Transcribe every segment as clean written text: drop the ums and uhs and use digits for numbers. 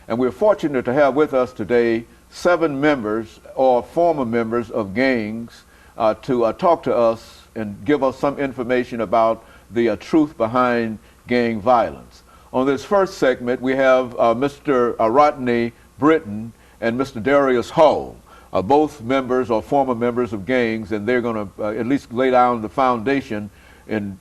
And we're fortunate to have with us today 7 members or former members of gangs to talk to us and give us some information about the truth behind gang violence. On this first segment, we have Mr. RBritton and Mr. RHall, both members or former members of gangs, and they're going to at least lay down the foundation in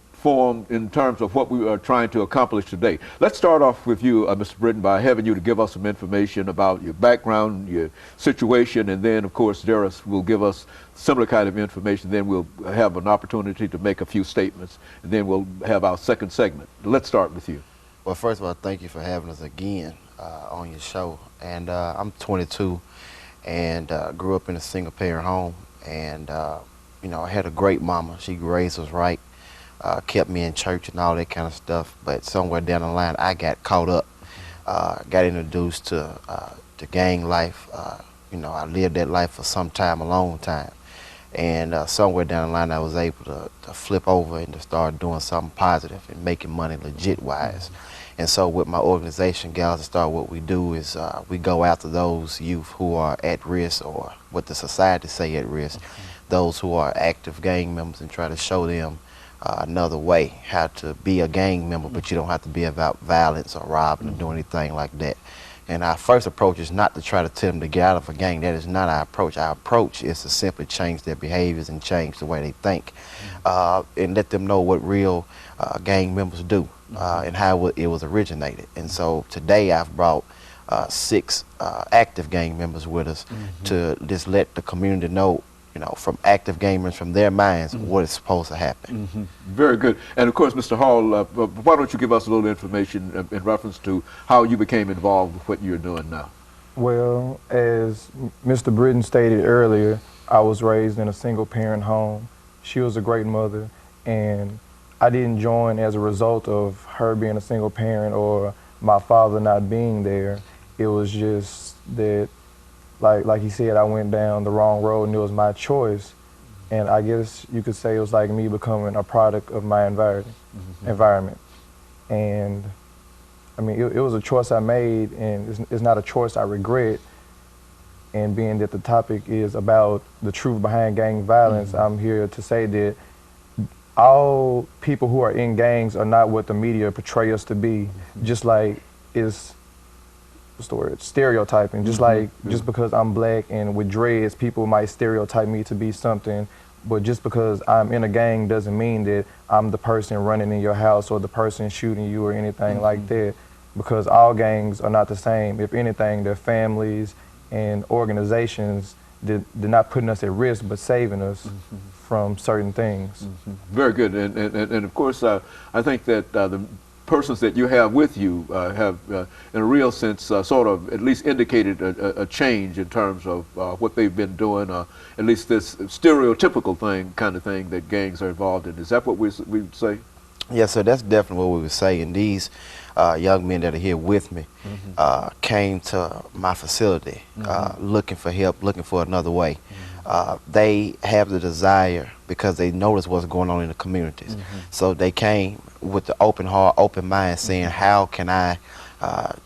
terms of what we are trying to accomplish today. Let's start off with you, Mr. Britton, by having you to give us some information about your background, your situation, and then, of course, Darius will give us similar kind of information. Then we'll have an opportunity to make a few statements, and then we'll have our second segment. Let's start with you. Well, first of all, thank you for having us again on your show. And I'm 22 and grew up in a single-parent home. And, you know, I had a great mama. She raised us right. Kept me in church and all that kind of stuff, but somewhere down the line I got caught up, got introduced to gang life. You know, I lived that life for some time, a long time, and somewhere down the line I was able to flip over and to start doing something positive and making money legit wise. And so with my organization, Gals to Start, what we do is we go after those youth who are at risk, or what the society say at risk, those who are active gang members, and try to show them another way how to be a gang member, but you don't have to be about violence or robbing or doing anything like that. And our first approach is not to try to tell them to get out of a gang. That is not our approach. Our approach is to simply change their behaviors and change the way they think, and let them know what real gang members do and how it was originated. And so today I've brought 6 active gang members with us to just let the community know, you know, from active gamers, from their minds, what is supposed to happen. Very good. And of course, Mr. Hall, why don't you give us a little information in reference to how you became involved with what you're doing now? Well, as Mr. Britton stated earlier, I was raised in a single-parent home. She was a great mother, and I didn't join as a result of her being a single parent or my father not being there. It was just that, like he said, I went down the wrong road and it was my choice. And I guess you could say it was like me becoming a product of my environment. And I mean, it was a choice I made, and it's not a choice I regret. And being that the topic is about the truth behind gang violence, I'm here to say that all people who are in gangs are not what the media portray us to be. Just like it's, what's the word, stereotyping. Just like, just because I'm black and with dreads, people might stereotype me to be something, but just because I'm in a gang doesn't mean that I'm the person running in your house or the person shooting you or anything like that, because all gangs are not the same. If anything, they're families and organizations that they're not putting us at risk, but saving us from certain things. Very good. And of course, I think that the persons that you have with you have, in a real sense, sort of at least indicated a change in terms of what they've been doing, at least this stereotypical kind of thing that gangs are involved in. Is that what we would say? Yes, sir, that's definitely what we would say. And these young men that are here with me came to my facility looking for help, looking for another way. They have the desire because they notice what's going on in the communities. So they came with the open heart, open mind, saying, how can I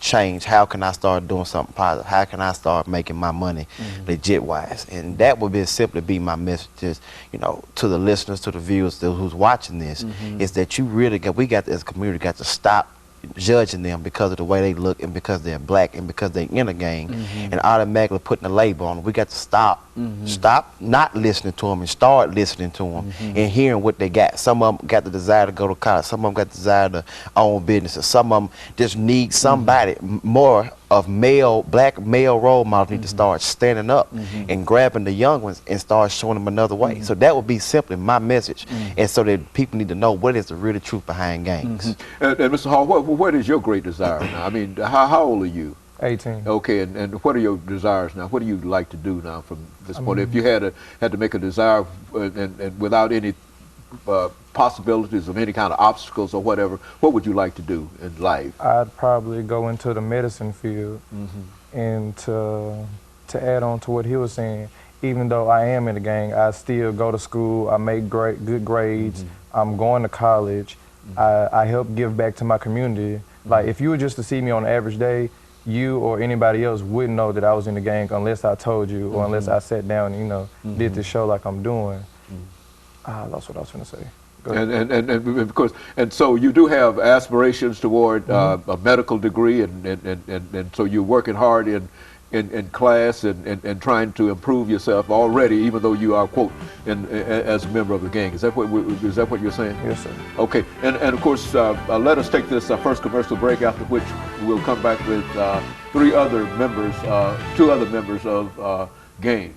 change? How can I start doing something positive? How can I start making my money legit wise? And that would be simply be my message, you know, to the listeners, to the viewers, who's watching this, is that you really as a community, got to stop judging them because of the way they look and because they're black and because they're in a gang and automatically putting a label on them. We got to stop not listening to them and start listening to them and hearing what they got. Some of them got the desire to go to college. Some of them got the desire to own businesses. Some of them just need somebody more of black male role models need to start standing up and grabbing the young ones and start showing them another way. So that would be simply my message, and so that people need to know what is the real truth behind gangs. And Mr. Hall, what is your great desire now? I mean, how old are you? 18. Okay, and what are your desires now? What do you like to do now from this point? If you had to make a desire and without any possibilities of any kind of obstacles or whatever, what would you like to do in life? I'd probably go into the medicine field. And to add on to what he was saying, even though I am in the gang, I still go to school, I make good grades, I'm going to college, I help give back to my community. Like, if you were just to see me on an average day, you or anybody else wouldn't know that I was in the gang unless I told you or unless I sat down and, you know, did the show like I'm doing. I lost what I was going to say. Go ahead. And because so you do have aspirations toward a medical degree, and so you're working hard in class and trying to improve yourself already, even though you are, quote, as a member of the gang. Is that what you're saying? Yes, sir. Okay, and of course, let us take this first commercial break, after which we'll come back with two other members of gang.